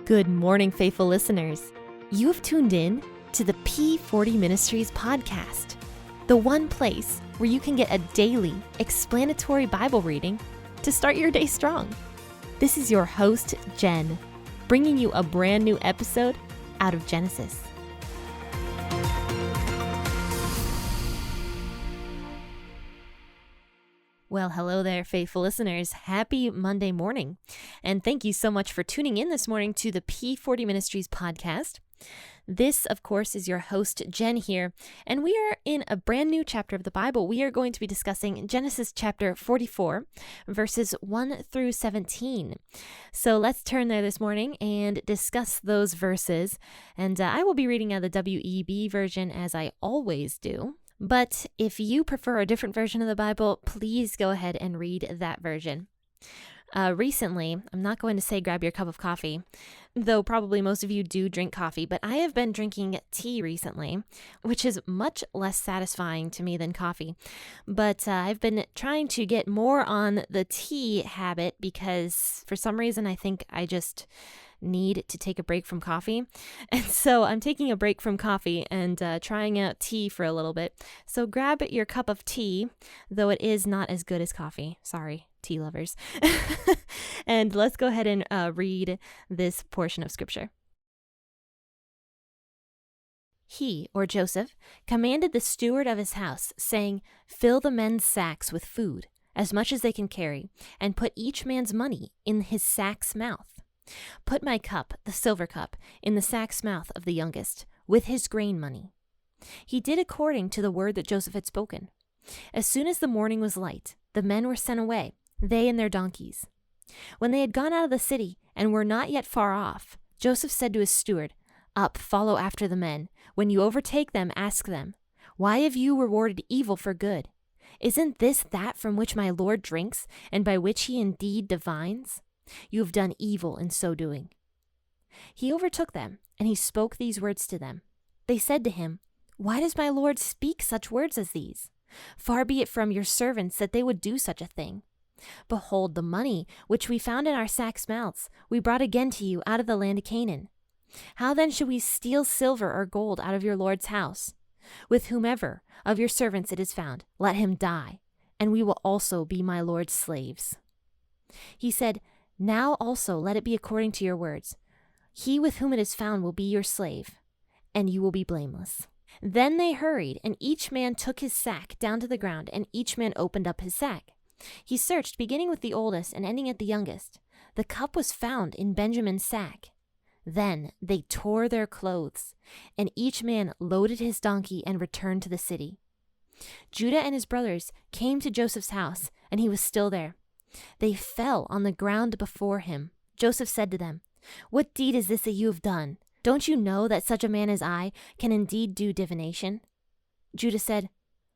Good morning, faithful listeners. You have tuned in to the P40 Ministries podcast, the one place where you can get a daily explanatory Bible reading to start your day strong. This is your host, Jen, bringing you a brand new episode out of Genesis. Well, hello there, faithful listeners. Happy Monday morning. And thank you so much for tuning in this morning to the P40 Ministries podcast. This, of course, is your host, Jen here, and we are in a brand new chapter of the Bible. We are going to be discussing Genesis chapter 44, verses 1 through 17. So let's turn there this morning and discuss those verses. And I will be reading out the WEB version as I always do. But if you prefer a different version of the Bible, please go ahead and read that version. Recently, I'm not going to say grab your cup of coffee, though probably most of you do drink coffee, but I have been drinking tea recently, which is much less satisfying to me than coffee. But I've been trying to get more on the tea habit because for some reason I think I just need to take a break from coffee. And so I'm taking a break from coffee and trying out tea for a little bit. So grab your cup of tea, though it is not as good as coffee. Sorry, tea lovers. And let's go ahead and read this portion of scripture. He, or Joseph, commanded the steward of his house, saying, "Fill the men's sacks with food, as much as they can carry, and put each man's money in his sack's mouth. Put my cup, the silver cup, in the sack's mouth of the youngest, with his grain money." He did according to the word that Joseph had spoken. As soon as the morning was light, the men were sent away, they and their donkeys. When they had gone out of the city and were not yet far off, Joseph said to his steward, "Up, follow after the men. When you overtake them, ask them, 'Why have you rewarded evil for good? Isn't this that from which my Lord drinks, and by which he indeed divines? You have done evil in so doing.' He overtook them, and he spoke these words to them. They said to him, 'Why does my Lord speak such words as these? Far be it from your servants that they would do such a thing. Behold, the money which we found in our sacks' mouths we brought again to you out of the land of Canaan. How then should we steal silver or gold out of your Lord's house? With whomever of your servants it is found, let him die, and we will also be my Lord's slaves.' He said, 'Now also let it be according to your words. He with whom it is found will be your slave, and you will be blameless.' Then they hurried, and each man took his sack down to the ground, and each man opened up his sack. He searched, beginning with the oldest and ending at the youngest. The cup was found in Benjamin's sack. Then they tore their clothes, and each man loaded his donkey and returned to the city. Judah and his brothers came to Joseph's house, and he was still there. They fell on the ground before him. Joseph said to them, 'What deed is this that you have done? Don't you know that such a man as I can indeed do divination?' Judah said,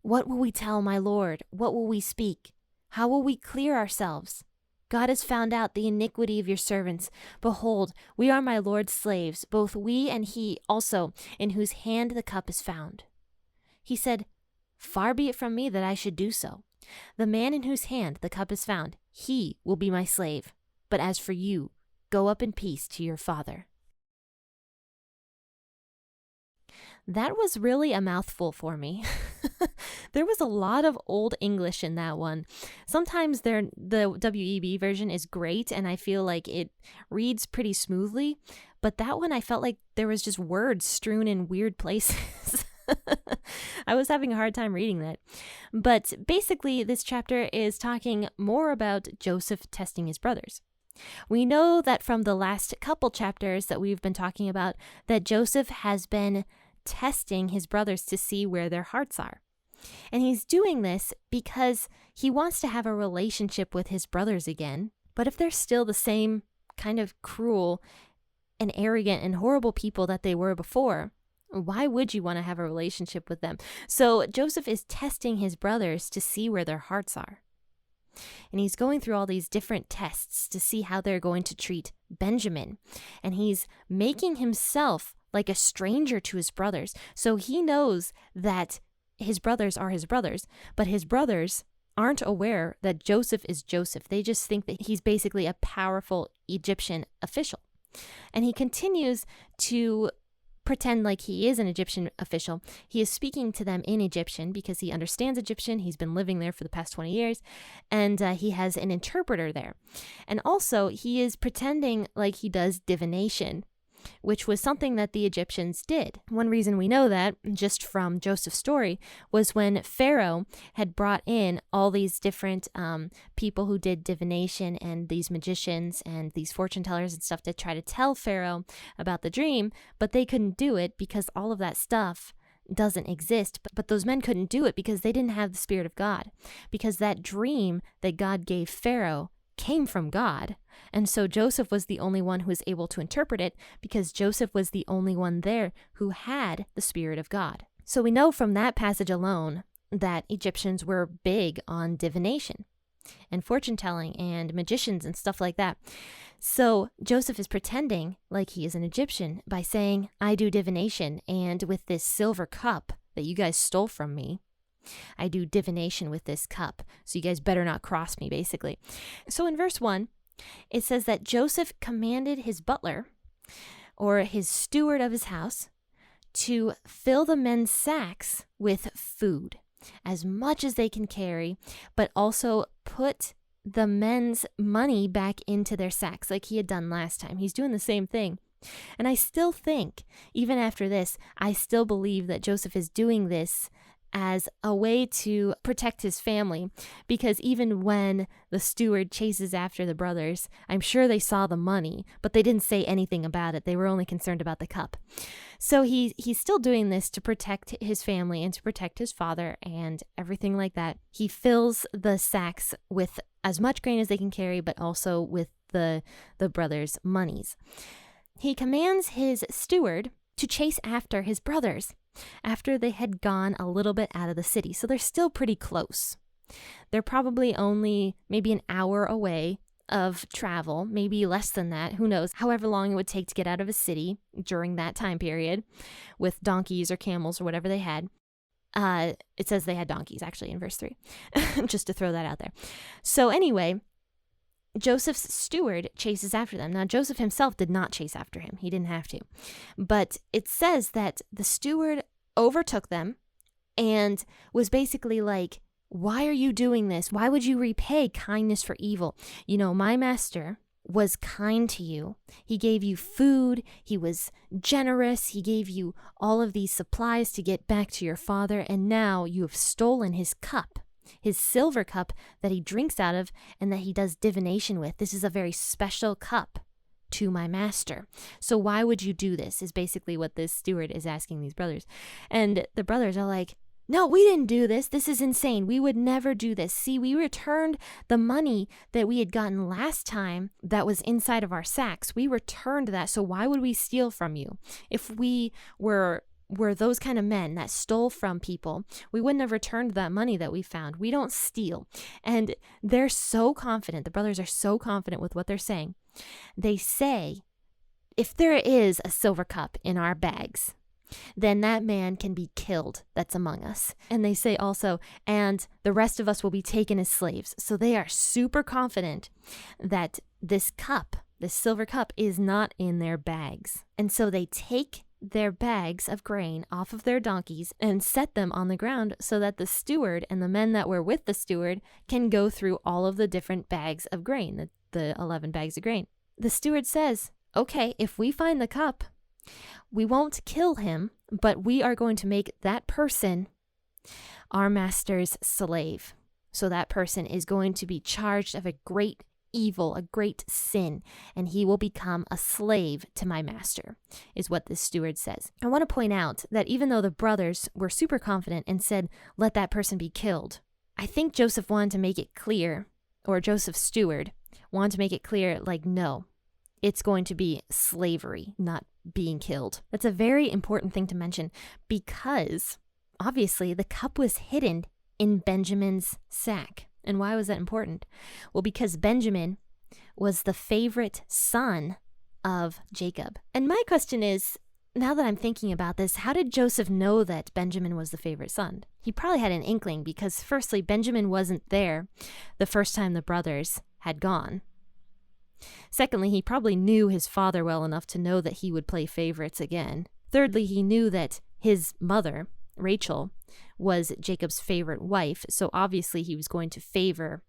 'What will we tell my Lord? What will we speak? How will we clear ourselves? God has found out the iniquity of your servants. Behold, we are my Lord's slaves, both we and he also, in whose hand the cup is found.' He said, 'Far be it from me that I should do so. The man in whose hand the cup is found, he will be my slave. But as for you, go up in peace to your father.'" That was really a mouthful for me. There was a lot of old English in that one. Sometimes the WEB version is great, and I feel like it reads pretty smoothly. But that one, I felt like there was just words strewn in weird places. I was having a hard time reading that. But basically, this chapter is talking more about Joseph testing his brothers. We know that from the last couple chapters that we've been talking about, that Joseph has been testing his brothers to see where their hearts are. And he's doing this because he wants to have a relationship with his brothers again. But if they're still the same kind of cruel and arrogant and horrible people that they were before, why would you want to have a relationship with them? So Joseph is testing his brothers to see where their hearts are. And he's going through all these different tests to see how they're going to treat Benjamin. And he's making himself like a stranger to his brothers. So he knows that his brothers are his brothers, but his brothers aren't aware that Joseph is Joseph. They just think that he's basically a powerful Egyptian official. And he continues to pretend like he is an Egyptian official. He is speaking to them in Egyptian because he understands Egyptian. He's been living there for the past 20 years, and he has an interpreter there. And also, he is pretending like he does divination, which was something that the Egyptians did. One reason we know that, just from Joseph's story, was when Pharaoh had brought in all these different people who did divination and these magicians and these fortune tellers and stuff to try to tell Pharaoh about the dream, but they couldn't do it because all of that stuff doesn't exist. But those men couldn't do it because they didn't have the Spirit of God, because that dream that God gave Pharaoh came from God. And so Joseph was the only one who was able to interpret it because Joseph was the only one there who had the Spirit of God. So we know from that passage alone that Egyptians were big on divination and fortune telling and magicians and stuff like that. So Joseph is pretending like he is an Egyptian by saying, I do divination, and with this silver cup that you guys stole from me, I do divination with this cup, so you guys better not cross me, basically. So in verse 1, it says that Joseph commanded his butler, or his steward of his house, to fill the men's sacks with food, as much as they can carry, but also put the men's money back into their sacks like he had done last time. He's doing the same thing. And I still think, even after this, I still believe that Joseph is doing this as a way to protect his family, because even when the steward chases after the brothers, I'm sure they saw the money, but they didn't say anything about it. They were only concerned about the cup. So he's still doing this to protect his family and to protect his father and everything like that. He fills the sacks with as much grain as they can carry, but also with the brothers' monies. He commands his steward to chase after his brothers after they had gone a little bit out of the city. So they're still pretty close. They're probably only maybe an hour away of travel, maybe less than that, who knows, however long it would take to get out of a city during that time period with donkeys or camels or whatever they had. It says they had donkeys, actually, in verse 3, just to throw that out there. So anyway, Joseph's steward chases after them. Now, Joseph himself did not chase after him. He didn't have to. But it says that the steward overtook them and was basically like, why are you doing this? Why would you repay kindness for evil? You know, my master was kind to you. He gave you food. He was generous. He gave you all of these supplies to get back to your father. And now you have stolen his cup, his silver cup that he drinks out of and that he does divination with. This is a very special cup to my master. So why would you do this, is basically what this steward is asking these brothers. And the brothers are like, no, we didn't do this. This is insane. We would never do this. See, we returned the money that we had gotten last time that was inside of our sacks. We returned that. So why would we steal from you? If we were those kind of men that stole from people, we wouldn't have returned that money that we found. We don't steal. And they're so confident. The brothers are so confident with what they're saying. They say, if there is a silver cup in our bags, then that man can be killed that's among us. And they say also, and the rest of us will be taken as slaves. So they are super confident that this cup, this silver cup, is not in their bags. And so they take their bags of grain off of their donkeys and set them on the ground so that the steward and the men that were with the steward can go through all of the different bags of grain, the 11 bags of grain. The steward says, okay, if we find the cup, we won't kill him, but we are going to make that person our master's slave. So that person is going to be charged of a great evil, a great sin, and he will become a slave to my master, is what this steward says. I want to point out that even though the brothers were super confident and said, let that person be killed, I think Joseph wanted to make it clear, or Joseph's steward wanted to make it clear, like, no, it's going to be slavery, not being killed. That's a very important thing to mention because obviously the cup was hidden in Benjamin's sack. And why was that important? Well, because Benjamin was the favorite son of Jacob. And my question is, now that I'm thinking about this, how did Joseph know that Benjamin was the favorite son? He probably had an inkling because firstly, Benjamin wasn't there the first time the brothers had gone. Secondly, he probably knew his father well enough to know that he would play favorites again. Thirdly, he knew that his mother, Rachel, was Jacob's favorite wife, so obviously he was going to favor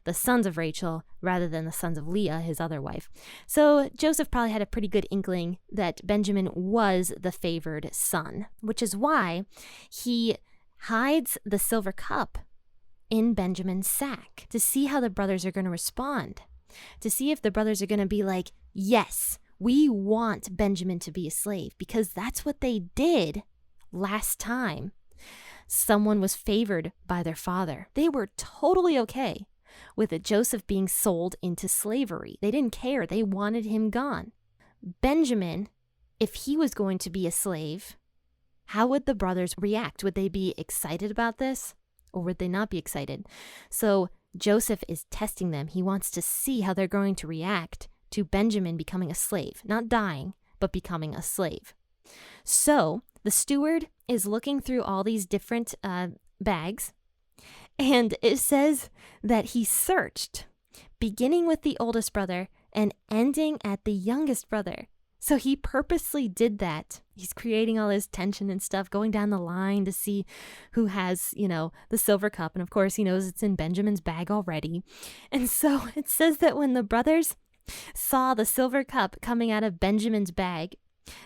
the sons of Rachel rather than the sons of Leah, his other wife. So Joseph probably had a pretty good inkling that Benjamin was the favored son, which is why he hides the silver cup in Benjamin's sack to see how the brothers are going to respond, to see if the brothers are going to be like, yes, we want Benjamin to be a slave, because that's what they did last time someone was favored by their father. They were totally okay with Joseph being sold into slavery. They didn't care. They wanted him gone. Benjamin, if he was going to be a slave, how would the brothers react? Would they be excited about this, or would they not be excited? So Joseph is testing them. He wants to see how they're going to react to Benjamin becoming a slave, not dying, but becoming a slave. So the steward is looking through all these different bags, and it says that he searched, beginning with the oldest brother and ending at the youngest brother. So he purposely did that. He's creating all this tension and stuff, going down the line to see who has, the silver cup. And of course, he knows it's in Benjamin's bag already. And so it says that when the brothers saw the silver cup coming out of Benjamin's bag,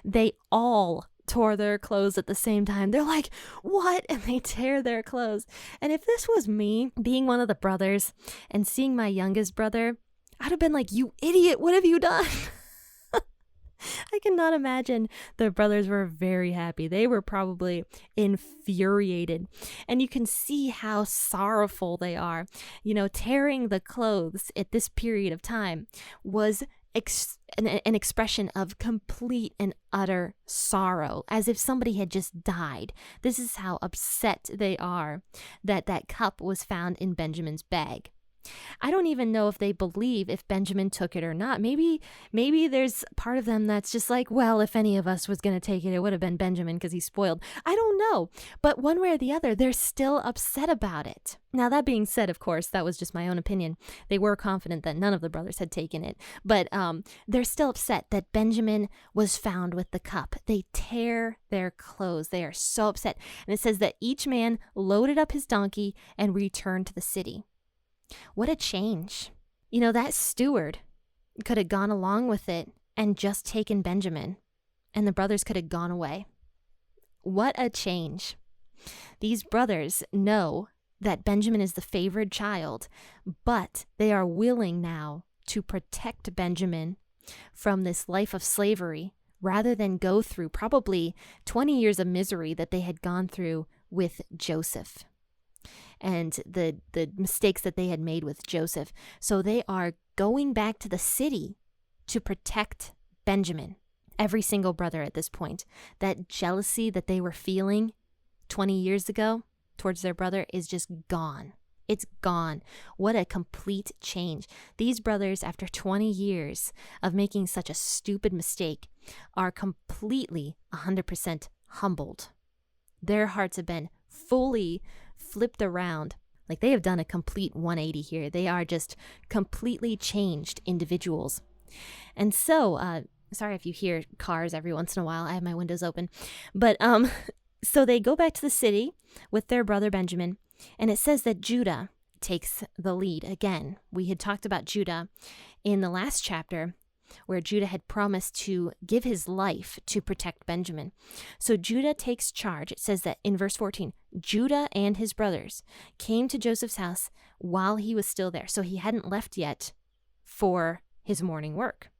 they all tore their clothes at the same time. They're like, what? And they tear their clothes. And if this was me being one of the brothers and seeing my youngest brother, I'd have been like, you idiot, what have you done? I cannot imagine the brothers were very happy. They were probably infuriated. And you can see how sorrowful they are. Tearing the clothes at this period of time was an expression of complete and utter sorrow, as if somebody had just died. This is how upset they are that that cup was found in Benjamin's bag. I don't even know if they believe if Benjamin took it or not. Maybe there's part of them that's just like, well, if any of us was going to take it, it would have been Benjamin because he's spoiled. I don't know. But one way or the other, they're still upset about it. Now, that being said, of course, that was just my own opinion. They were confident that none of the brothers had taken it. But they're still upset that Benjamin was found with the cup. They tear their clothes. They are so upset. And it says that each man loaded up his donkey and returned to the city. What a change. That steward could have gone along with it and just taken Benjamin, and the brothers could have gone away. What a change. These brothers know that Benjamin is the favored child, but they are willing now to protect Benjamin from this life of slavery rather than go through probably 20 years of misery that they had gone through with Joseph and the mistakes that they had made with Joseph. So they are going back to the city to protect Benjamin. Every single brother at this point. That jealousy that they were feeling 20 years ago towards their brother is just gone. It's gone. What a complete change. These brothers, after 20 years of making such a stupid mistake, are completely 100% humbled. Their hearts have been fully flipped around. Like, they have done a complete 180 here. They are just completely changed individuals. And so, sorry if you hear cars every once in a while. I have my windows open. But so they go back to the city with their brother Benjamin, and it says that Judah takes the lead again. We had talked about Judah in the last chapter, where Judah had promised to give his life to protect Benjamin. So Judah takes charge. It says that in verse 14, Judah and his brothers came to Joseph's house while he was still there. So he hadn't left yet for his morning work.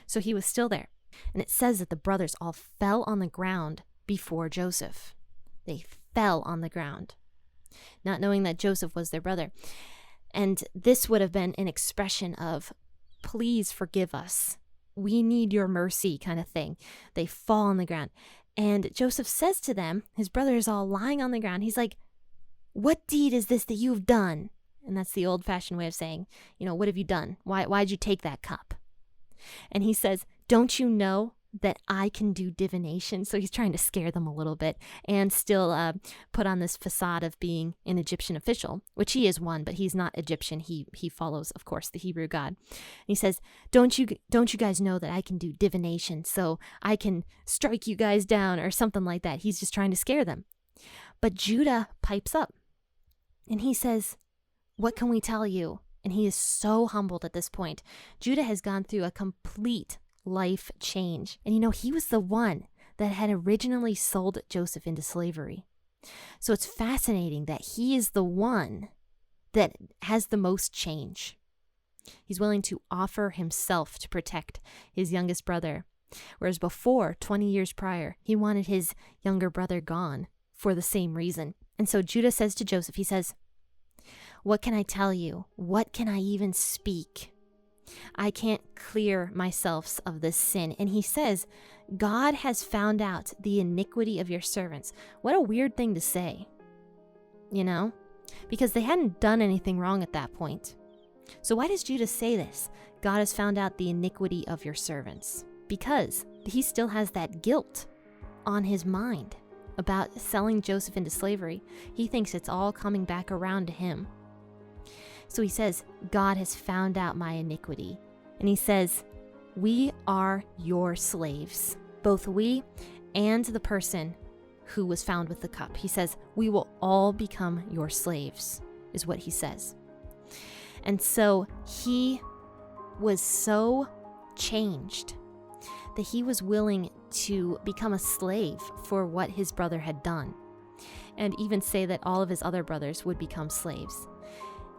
So he was still there. And it says that the brothers all fell on the ground before Joseph. They fell on the ground, not knowing that Joseph was their brother. And this would have been an expression of, please forgive us. We need your mercy kind of thing. They fall on the ground. And Joseph says to them, his brother is all lying on the ground. He's like, what deed is this that you've done? And that's the old-fashioned way of saying, what have you done? Why'd you take that cup? And he says, don't you know that I can do divination. So he's trying to scare them a little bit and still put on this facade of being an Egyptian official, which he is one, but he's not Egyptian. He follows, of course, the Hebrew God. And he says, don't you guys know that I can do divination, so I can strike you guys down or something like that. He's just trying to scare them. But Judah pipes up and he says, what can we tell you? And he is so humbled at this point. Judah has gone through a complete life change. And he was the one that had originally sold Joseph into slavery. So it's fascinating that he is the one that has the most change. He's willing to offer himself to protect his youngest brother. Whereas before, 20 years prior, he wanted his younger brother gone for the same reason. And so Judah says to Joseph, he says, what can I tell you? What can I even speak? I can't clear myself of this sin. And he says, God has found out the iniquity of your servants. What a weird thing to say, because they hadn't done anything wrong at that point. So why does Judah say this? God has found out the iniquity of your servants. Because he still has that guilt on his mind about selling Joseph into slavery. He thinks it's all coming back around to him. So he says, God has found out my iniquity. And he says, we are your slaves, both we and the person who was found with the cup. He says, we will all become your slaves, is what he says. And so he was so changed that he was willing to become a slave for what his brother had done, and even say that all of his other brothers would become slaves.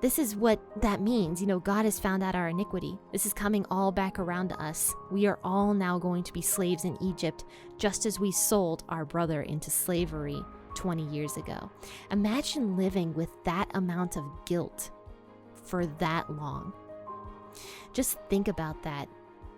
This is what that means. God has found out our iniquity. This is coming all back around to us. We are all now going to be slaves in Egypt, just as we sold our brother into slavery 20 years ago. Imagine living with that amount of guilt for that long. Just think about that.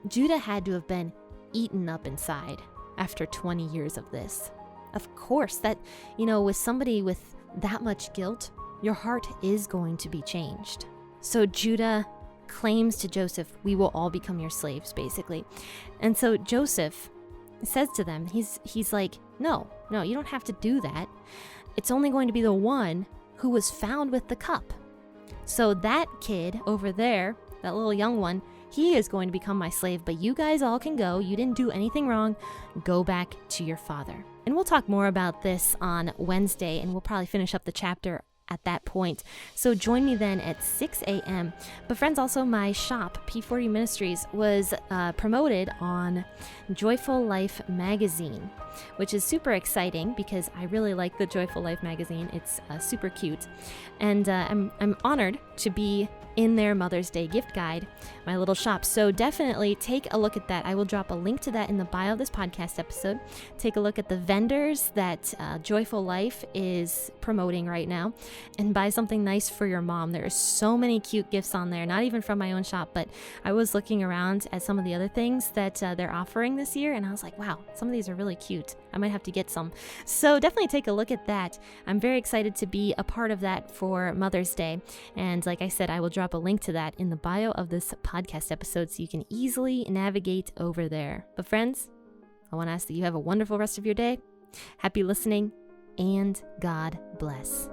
Judah had to have been eaten up inside after 20 years of this. Of course, that, with somebody with that much guilt, your heart is going to be changed. So Judah claims to Joseph, we will all become your slaves, basically. And so Joseph says to them, he's like, no, you don't have to do that. It's only going to be the one who was found with the cup. So that kid over there, that little young one, he is going to become my slave, but you guys all can go. You didn't do anything wrong. Go back to your father. And we'll talk more about this on Wednesday, and we'll probably finish up the chapter at that point. So join me then at 6 a.m. But friends, also my shop, P40 Ministries, was promoted on Joyful Life magazine, which is super exciting because I really like the Joyful Life magazine. It's super cute. And I'm honored to be in their Mother's Day gift guide, my little shop. So definitely take a look at that. I will drop a link to that in the bio of this podcast episode. Take a look at the vendors that Joyful Life is promoting right now and buy something nice for your mom. There are so many cute gifts on there, not even from my own shop, but I was looking around at some of the other things that they're offering this year, and I was like, wow, some of these are really cute. I might have to get some. So definitely take a look at that. I'm very excited to be a part of that for Mother's Day. And like I said, I will drop a link to that in the bio of this podcast episode so you can easily navigate over there. But friends, I want to ask that you have a wonderful rest of your day. Happy listening, and God bless.